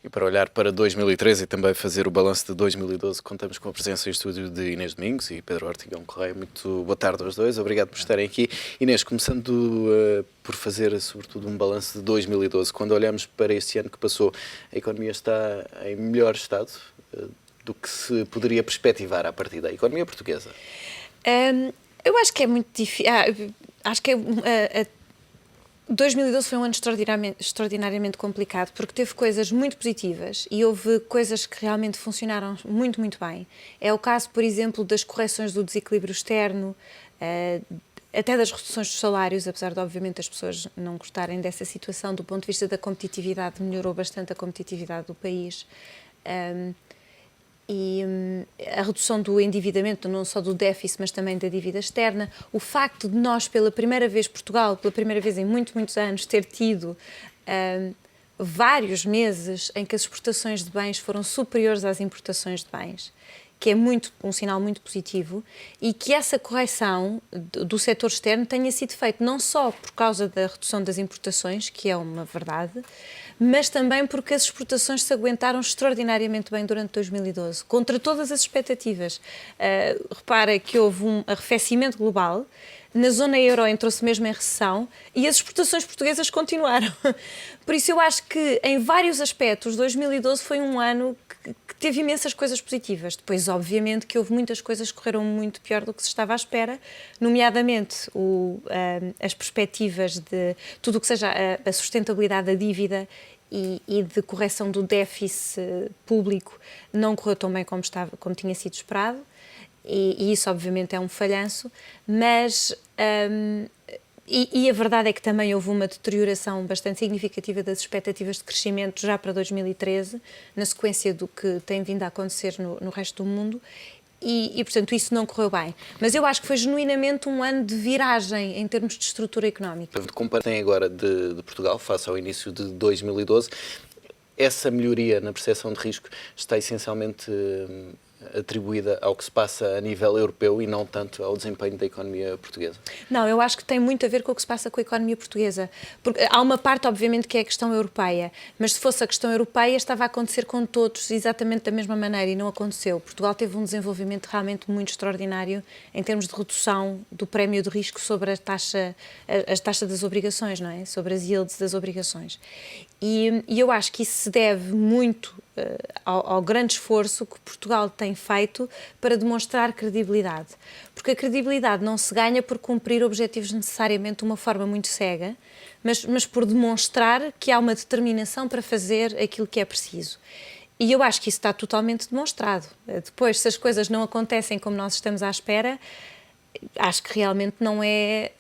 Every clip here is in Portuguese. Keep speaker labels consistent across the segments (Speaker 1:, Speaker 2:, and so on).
Speaker 1: E para olhar para 2013 e também fazer o balanço de 2012, contamos com a presença em estúdio de Inês Domingos e Pedro Ortigão Correia. Muito boa tarde aos dois, obrigado por estarem aqui. Inês, começando por fazer sobretudo um balanço de 2012, quando olhamos para este ano que passou, a economia está em melhor estado do que se poderia perspectivar a partir da economia portuguesa?
Speaker 2: Eu acho que é muito difícil. Acho que 2012 foi um ano extraordinariamente complicado, porque teve coisas muito positivas e houve coisas que realmente funcionaram muito, muito bem. É o caso, por exemplo, das correções do desequilíbrio externo, até das reduções dos salários, apesar de, obviamente, as pessoas não gostarem dessa situação. Do ponto de vista da competitividade, melhorou bastante a competitividade do país. E a redução do endividamento, não só do déficit, mas também da dívida externa. O facto de nós, pela primeira vez, Portugal, pela primeira vez em muitos anos, ter tido vários meses em que as exportações de bens foram superiores às importações de bens, que é um sinal muito positivo, e que essa correção do setor externo tenha sido feita não só por causa da redução das importações, que é uma verdade, mas também porque as exportações se aguentaram extraordinariamente bem durante 2012, contra todas as expectativas. Repara que houve um arrefecimento global, na zona euro entrou-se mesmo em recessão e as exportações portuguesas continuaram. Por isso eu acho que, em vários aspectos, 2012 foi um ano que teve imensas coisas positivas. Depois, obviamente, que houve muitas coisas que correram muito pior do que se estava à espera, nomeadamente as perspectivas de tudo o que seja a sustentabilidade da dívida e de correção do déficit público não correu tão bem como tinha sido esperado. E isso obviamente é um falhanço, mas a verdade é que também houve uma deterioração bastante significativa das expectativas de crescimento já para 2013, na sequência do que tem vindo a acontecer no resto do mundo, e portanto isso não correu bem. Mas eu acho que foi genuinamente um ano de viragem em termos de estrutura económica.
Speaker 1: Comparem agora de Portugal face ao início de 2012, essa melhoria na percepção de risco está essencialmente atribuída ao que se passa a nível europeu e não tanto ao desempenho da economia portuguesa?
Speaker 2: Não, eu acho que tem muito a ver com o que se passa com a economia portuguesa. Porque há uma parte, obviamente, que é a questão europeia, mas se fosse a questão europeia estava a acontecer com todos exatamente da mesma maneira e não aconteceu. Portugal teve um desenvolvimento realmente muito extraordinário em termos de redução do prémio de risco sobre a taxa das obrigações, não é? Sobre as yields das obrigações. E eu acho que isso se deve muito ao grande esforço que Portugal tem feito para demonstrar credibilidade. Porque a credibilidade não se ganha por cumprir objetivos necessariamente de uma forma muito cega, mas por demonstrar que há uma determinação para fazer aquilo que é preciso. E eu acho que isso está totalmente demonstrado. Depois, se as coisas não acontecem como nós estamos à espera, acho que realmente não é,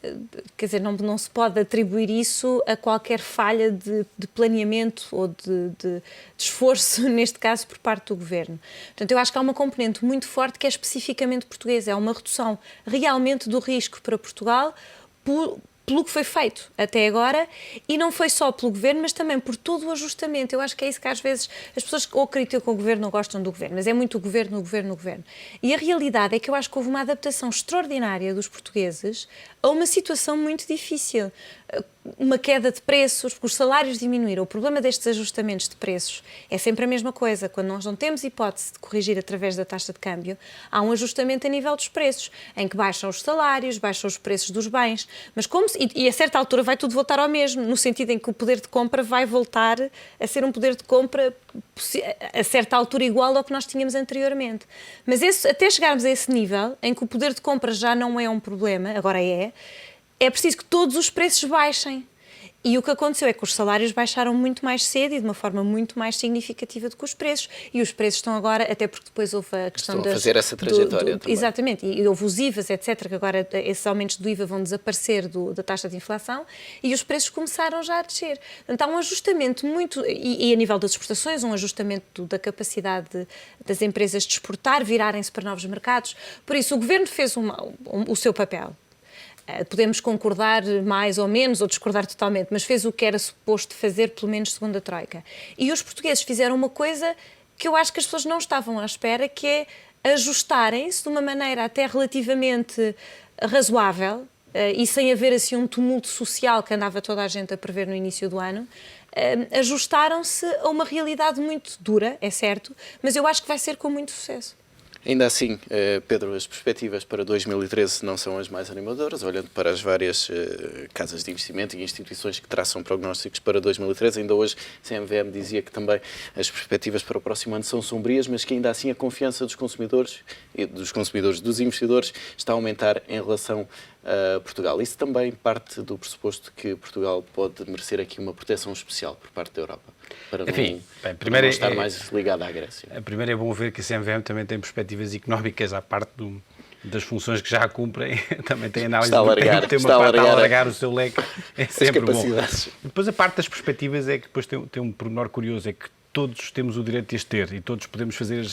Speaker 2: quer dizer, não se pode atribuir isso a qualquer falha de planeamento ou de esforço, neste caso, por parte do Governo. Portanto, eu acho que há uma componente muito forte que é especificamente portuguesa, é uma redução realmente do risco para Portugal pelo que foi feito até agora, e não foi só pelo Governo, mas também por todo o ajustamento. Eu acho que é isso que às vezes as pessoas ou criticam o Governo ou gostam do Governo, mas é muito o Governo, o Governo, o Governo. E a realidade é que eu acho que houve uma adaptação extraordinária dos portugueses a uma situação muito difícil. Uma queda de preços, porque os salários diminuíram. O problema destes ajustamentos de preços é sempre a mesma coisa. Quando nós não temos hipótese de corrigir através da taxa de câmbio, há um ajustamento a nível dos preços, em que baixam os salários, baixam os preços dos bens, mas e a certa altura vai tudo voltar ao mesmo, no sentido em que o poder de compra vai voltar a ser um poder de compra a certa altura igual ao que nós tínhamos anteriormente. Mas até chegarmos a esse nível, em que o poder de compra já não é um problema, agora é preciso que todos os preços baixem. E o que aconteceu é que os salários baixaram muito mais cedo e de uma forma muito mais significativa do que os preços. E os preços estão agora, até porque depois houve a questão
Speaker 1: a fazer essa trajetória também.
Speaker 2: Exatamente, e houve os IVAs, etc., que agora esses aumentos do IVA vão desaparecer da taxa de inflação e os preços começaram já a descer. Portanto, há um ajustamento muito, e a nível das exportações, um ajustamento da capacidade das empresas de exportar, virarem-se para novos mercados. Por isso, o Governo fez o seu papel. Podemos concordar mais ou menos ou discordar totalmente, mas fez o que era suposto fazer, pelo menos segundo a Troika. E os portugueses fizeram uma coisa que eu acho que as pessoas não estavam à espera, que é ajustarem-se de uma maneira até relativamente razoável e sem haver assim um tumulto social que andava toda a gente a prever no início do ano, ajustaram-se a uma realidade muito dura, é certo, mas eu acho que vai ser com muito sucesso.
Speaker 1: Ainda assim, Pedro, as perspectivas para 2013 não são as mais animadoras, olhando para as várias casas de investimento e instituições que traçam prognósticos para 2013. Ainda hoje, a CMVM dizia que também as perspectivas para o próximo ano são sombrias, mas que ainda assim a confiança dos consumidores, dos investidores, está a aumentar em relação a Portugal. Isso também parte do pressuposto que Portugal pode merecer aqui uma proteção especial por parte da Europa, para não estar mais ligada à Grécia.
Speaker 3: Primeiro é bom ver que a CMVM também tem perspectivas económicas, à parte das funções que já cumprem, também tem análise
Speaker 1: está a
Speaker 3: alargar o seu leque, é sempre bom.
Speaker 1: Capacidades.
Speaker 3: Depois a parte das perspectivas é que depois tem um pormenor curioso, é que todos temos o direito de as ter e todos podemos fazer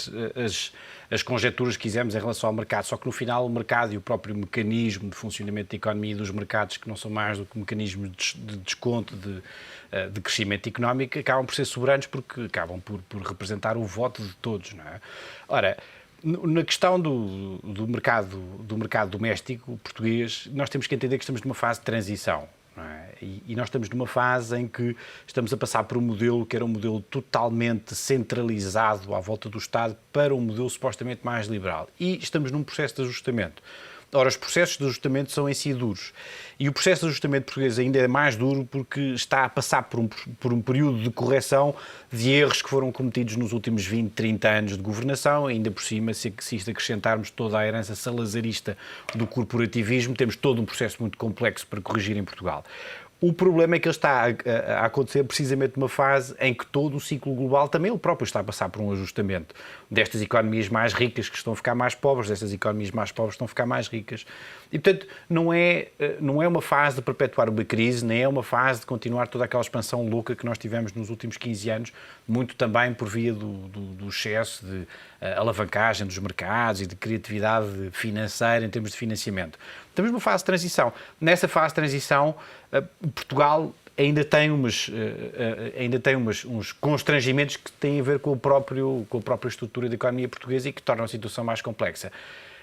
Speaker 3: as conjecturas que quisermos em relação ao mercado, só que no final o mercado e o próprio mecanismo de funcionamento da economia e dos mercados, que não são mais do que mecanismos de desconto, de crescimento económico, acabam por ser soberanos porque acabam por representar o voto de todos, não é? Ora, na questão do mercado doméstico português, nós temos que entender que estamos numa fase de transição. Não é? E nós estamos numa fase em que estamos a passar por um modelo que era um modelo totalmente centralizado à volta do Estado para um modelo supostamente mais liberal. E estamos num processo de ajustamento. Ora, os processos de ajustamento são em si duros. E o processo de ajustamento português ainda é mais duro porque está a passar por um período de correção de erros que foram cometidos nos últimos 20, 30 anos de governação. Ainda por cima, se isto acrescentarmos toda a herança salazarista do corporativismo, temos todo um processo muito complexo para corrigir em Portugal. O problema é que ele está a acontecer precisamente numa fase em que todo o ciclo global, também ele próprio está a passar por um ajustamento destas economias mais ricas que estão a ficar mais pobres, destas economias mais pobres que estão a ficar mais ricas. E, portanto, não é uma fase de perpetuar uma crise, nem é uma fase de continuar toda aquela expansão louca que nós tivemos nos últimos 15 anos, muito também por via do excesso de alavancagem dos mercados e de criatividade financeira em termos de financiamento. Estamos numa fase de transição. Nessa fase de transição, Portugal ainda tem uns constrangimentos que têm a ver com a própria estrutura da economia portuguesa e que tornam a situação mais complexa.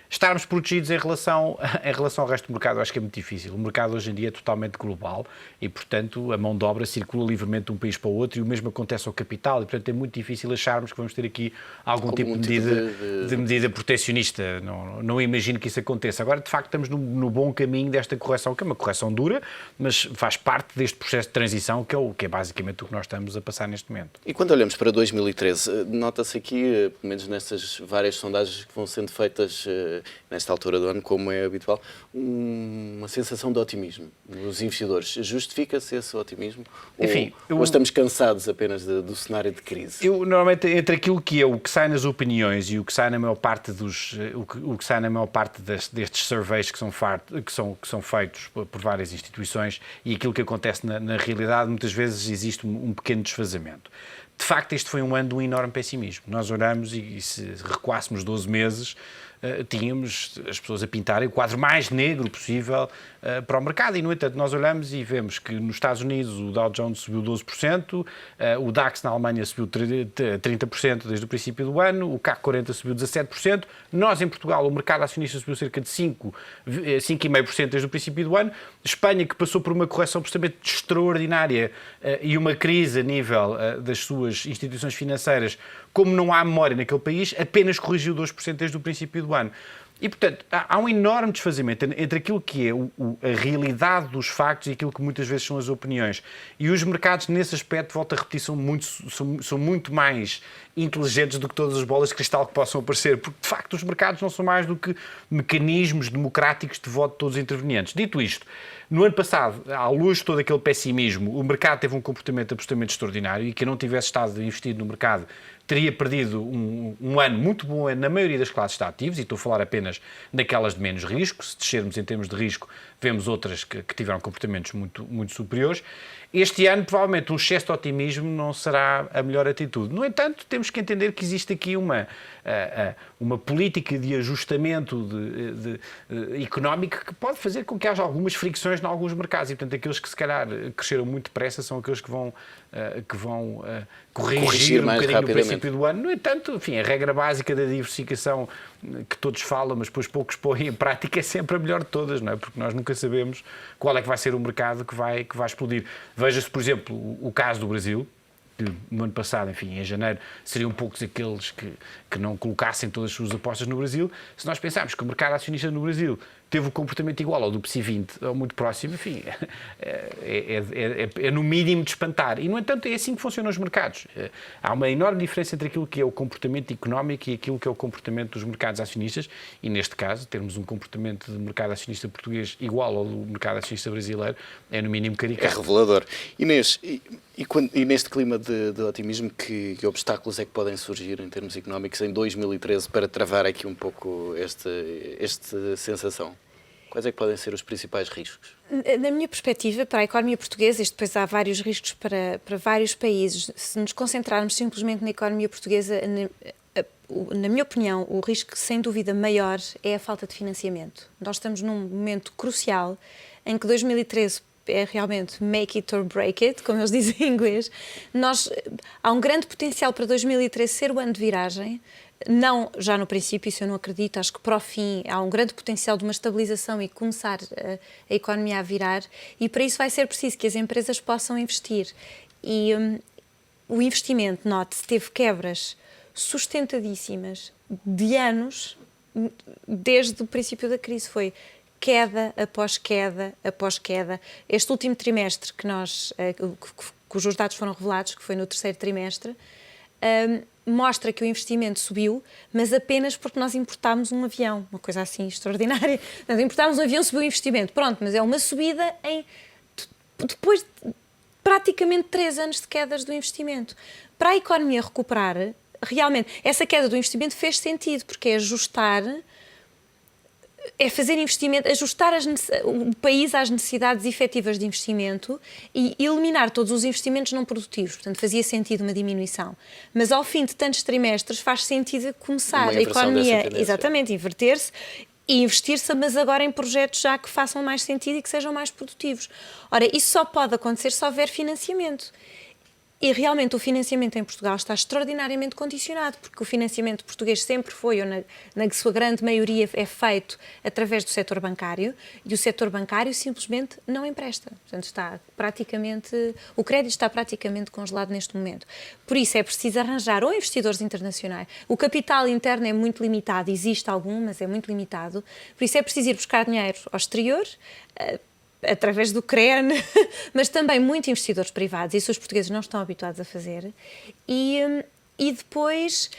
Speaker 3: Estarmos protegidos em relação ao resto do mercado, eu acho que é muito difícil. O mercado hoje em dia é totalmente global e, portanto, a mão de obra circula livremente de um país para o outro e o mesmo acontece ao capital e, portanto, é muito difícil acharmos que vamos ter aqui algum tipo de medida protecionista. Não imagino que isso aconteça. Agora, de facto, estamos no bom caminho desta correção, que é uma correção dura, mas faz parte deste processo de transição que é basicamente o que nós estamos a passar neste momento.
Speaker 1: E quando olhamos para 2013, nota-se aqui, pelo menos nestas várias sondagens que vão sendo feitas nesta altura do ano, como é habitual, uma sensação de otimismo nos investidores. Justifica-se esse otimismo?
Speaker 3: Enfim,
Speaker 1: ou estamos cansados apenas do cenário de crise?
Speaker 3: Eu, normalmente, entre aquilo que é o que sai nas opiniões e o que sai na maior parte destes surveys que são feitos por várias instituições e aquilo que acontece na realidade, muitas vezes existe um pequeno desfazamento. De facto, este foi um ano de um enorme pessimismo. Nós olhamos e se recuássemos 12 meses, tínhamos as pessoas a pintarem o quadro mais negro possível para o mercado. E, no entanto, nós olhamos e vemos que nos Estados Unidos o Dow Jones subiu 12%, o DAX na Alemanha subiu 30% desde o princípio do ano, o CAC 40 subiu 17%, nós em Portugal o mercado acionista subiu cerca de 5,5% desde o princípio do ano, Espanha, que passou por uma correção absolutamente extraordinária e uma crise a nível das suas instituições financeiras, como não há memória naquele país, apenas corrigiu 2% desde o princípio do ano. E, portanto, há um enorme desfazimento entre aquilo que é a realidade dos factos e aquilo que muitas vezes são as opiniões. E os mercados, nesse aspecto, volto a repetir, são muito mais inteligentes do que todas as bolas de cristal que possam aparecer, porque, de facto, os mercados não são mais do que mecanismos democráticos de voto de todos os intervenientes. Dito isto, no ano passado, à luz de todo aquele pessimismo, o mercado teve um comportamento absolutamente extraordinário e quem não tivesse estado investido no mercado teria perdido um ano muito bom na maioria das classes de ativos, e estou a falar apenas daquelas de menos risco. Se descermos em termos de risco, vemos outras que tiveram comportamentos muito, muito superiores. Este ano, provavelmente, um excesso de otimismo não será a melhor atitude. No entanto, temos que entender que existe aqui uma política de ajustamento económico que pode fazer com que haja algumas fricções restrições em alguns mercados e, portanto, aqueles que se calhar cresceram muito depressa são aqueles que vão corrigir um
Speaker 1: mais
Speaker 3: bocadinho no
Speaker 1: rapidamente.
Speaker 3: princípio do ano. No entanto, enfim, a regra básica da diversificação que todos falam, mas depois poucos põem em prática, é sempre a melhor de todas, não é? Porque nós nunca sabemos qual é que vai ser o mercado que vai explodir. Veja-se, por exemplo, o caso do Brasil, que no ano passado, enfim, em janeiro, seriam poucos aqueles que não colocassem todas as suas apostas no Brasil. Se nós pensarmos que o mercado acionista no Brasil teve um comportamento igual ao do PSI 20, ou muito próximo, enfim, é no mínimo de espantar. E, no entanto, é assim que funcionam os mercados. Há uma enorme diferença entre aquilo que é o comportamento económico e aquilo que é o comportamento dos mercados acionistas, e, neste caso, termos um comportamento de mercado acionista português igual ao do mercado acionista brasileiro é, no mínimo, caricato.
Speaker 1: É revelador. Inês, e neste clima de otimismo, que obstáculos é que podem surgir em termos económicos em 2013 para travar aqui um pouco esta sensação? Quais é que podem ser os principais riscos?
Speaker 2: Na minha perspectiva, para a economia portuguesa, isto depois há vários riscos para vários países. Se nos concentrarmos simplesmente na economia portuguesa, na minha opinião, o risco sem dúvida maior é a falta de financiamento. Nós estamos num momento crucial em que 2013 é realmente make it or break it, como eles dizem em inglês. Há um grande potencial para 2013 ser o ano de viragem. Não já no princípio, isso eu não acredito, acho que para o fim há um grande potencial de uma estabilização e começar a economia a virar, e para isso vai ser preciso que as empresas possam investir. E o investimento, note-se, teve quebras sustentadíssimas de anos, desde o princípio da crise. Foi queda após queda após queda. Este último trimestre cujos dados foram revelados, que foi no terceiro trimestre, mostra que o investimento subiu, mas apenas porque nós importámos um avião, uma coisa assim extraordinária. Nós importámos um avião, subiu o investimento. Pronto, mas é uma subida depois de praticamente 3 anos de quedas do investimento. Para a economia recuperar, realmente, essa queda do investimento fez sentido, porque é fazer investimento, ajustar o país às necessidades efetivas de investimento e eliminar todos os investimentos não produtivos. Portanto, fazia sentido uma diminuição. Mas ao fim de tantos trimestres faz sentido começar a economia, exatamente, inverter-se e investir-se, mas agora em projetos já que façam mais sentido e que sejam mais produtivos. Ora, isso só pode acontecer se houver financiamento. E realmente o financiamento em Portugal está extraordinariamente condicionado, porque o financiamento português sempre foi, ou na sua grande maioria, é feito através do setor bancário, e o setor bancário simplesmente não empresta. Portanto, o crédito está praticamente congelado neste momento. Por isso é preciso arranjar ou investidores internacionais. O capital interno é muito limitado, existe algum, mas é muito limitado. Por isso é preciso ir buscar dinheiro ao exterior, através do CREN, mas também muitos investidores privados, isso os portugueses não estão habituados a fazer, e depois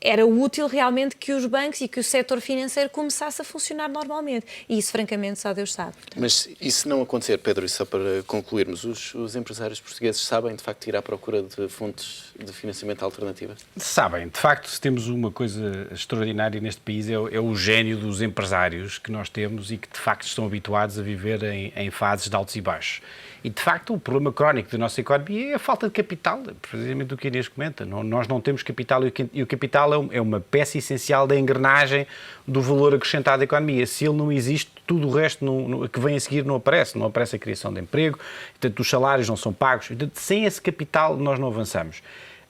Speaker 2: era útil realmente que os bancos e que o setor financeiro começasse a funcionar normalmente, e isso francamente só Deus sabe.
Speaker 1: Mas e se não acontecer, Pedro, e só para concluirmos, os empresários portugueses sabem de facto ir à procura de fontes de financiamento alternativas?
Speaker 3: Sabem, de facto, se temos uma coisa extraordinária neste país é o gênio dos empresários que nós temos e que de facto estão habituados a viver em fases de altos e baixos. E, de facto, o problema crónico da nossa economia é a falta de capital, precisamente o que a Inês comenta. Nós não temos capital e o capital é uma peça essencial da engrenagem do valor acrescentado à economia. Se ele não existe, tudo o resto que vem a seguir não aparece a criação de emprego, portanto, os salários não são pagos. Portanto, sem esse capital, nós não avançamos.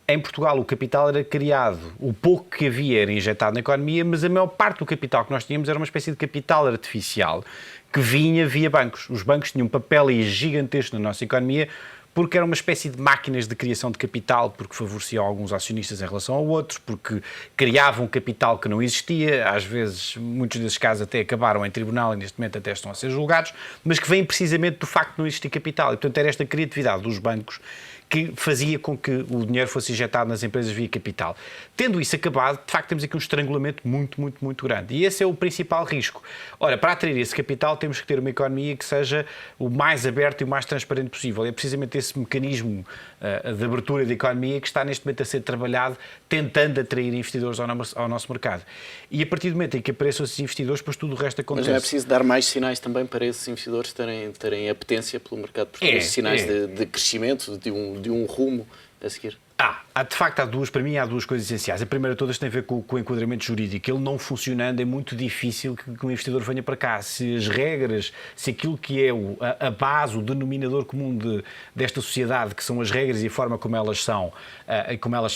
Speaker 3: Em Portugal, o capital era criado, o pouco que havia era injetado na economia, mas a maior parte do capital que nós tínhamos era uma espécie de capital artificial que vinha via bancos. Os bancos tinham um papel gigantesco na nossa economia porque eram uma espécie de máquinas de criação de capital, porque favoreciam alguns acionistas em relação a outros, porque criavam capital que não existia, às vezes, muitos desses casos até acabaram em tribunal e neste momento até estão a ser julgados, mas que vêm precisamente do facto de não existir capital. E, portanto, era esta criatividade dos bancos que fazia com que o dinheiro fosse injetado nas empresas via capital. Tendo isso acabado, de facto temos aqui um estrangulamento muito grande. E esse é o principal risco. Ora, para atrair esse capital temos que ter uma economia que seja o mais aberta e o mais transparente possível. É precisamente esse mecanismo de abertura da economia que está neste momento a ser trabalhado, tentando atrair investidores ao nosso mercado. E a partir do momento em que apareçam esses investidores, depois tudo o resto acontece.
Speaker 1: Mas não é preciso dar mais sinais também para esses investidores terem apetência pelo mercado português, sinais de crescimento, de um rumo a seguir?
Speaker 3: De facto, para mim há duas coisas essenciais. A primeira de todas tem a ver com o enquadramento jurídico. Ele não funcionando, é muito difícil que um investidor venha para cá. Se as regras, se aquilo que é a base, o denominador comum desta sociedade, que são as regras e a forma como elas são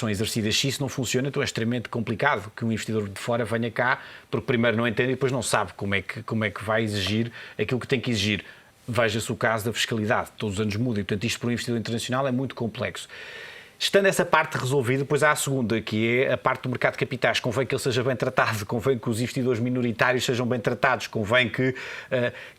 Speaker 3: exercidas, se isso não funciona, então é extremamente complicado que um investidor de fora venha cá, porque primeiro não entende e depois não sabe como é que vai exigir aquilo que tem que exigir. Veja-se o caso da fiscalidade. Todos os anos muda e, portanto, isto para um investidor internacional é muito complexo. Estando essa parte resolvida, depois há a segunda, que é a parte do mercado de capitais. Convém que ele seja bem tratado, convém que os investidores minoritários sejam bem tratados, convém que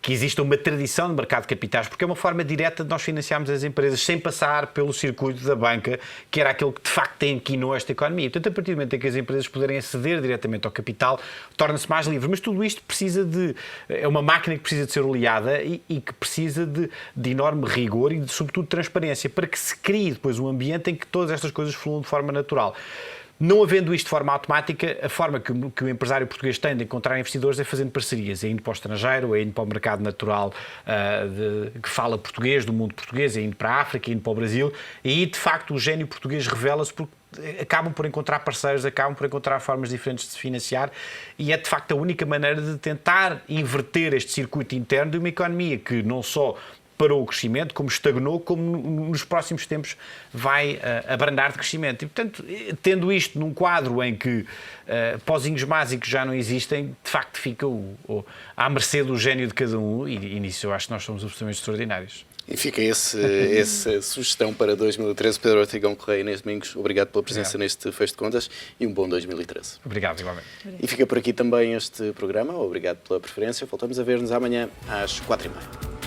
Speaker 3: exista uma tradição de mercado de capitais, porque é uma forma direta de nós financiarmos as empresas sem passar pelo circuito da banca, que era aquele que de facto tem inquinou esta economia. Portanto, a partir do momento em que as empresas puderem aceder diretamente ao capital, torna-se mais livre. Mas tudo isto é uma máquina que precisa de ser oleada e que precisa de enorme rigor e, sobretudo, transparência, para que se crie depois um ambiente em que todas estas coisas fluam de forma natural. Não havendo isto de forma automática, a forma que o empresário português tem de encontrar investidores é fazendo parcerias, é indo para o estrangeiro, é indo para o mercado natural que fala português, do mundo português, é indo para a África, é indo para o Brasil, e aí, de facto, o gênio português revela-se porque acabam por encontrar parceiros, acabam por encontrar formas diferentes de se financiar e é, de facto, a única maneira de tentar inverter este circuito interno de uma economia que não só parou o crescimento, como estagnou, como nos próximos tempos vai abrandar de crescimento. E, portanto, tendo isto num quadro em que pozinhos mágicos já não existem, de facto fica à mercê do gênio de cada um e nisso eu acho que nós somos absolutamente extraordinários.
Speaker 1: E fica essa sugestão para 2013. Pedro Ortigão Correia e Inês Domingos, obrigado pela presença neste Fecho de Contas e um bom 2013.
Speaker 3: Obrigado, igualmente.
Speaker 1: E fica por aqui também este programa. Obrigado pela preferência. Voltamos a ver-nos amanhã às 4h30.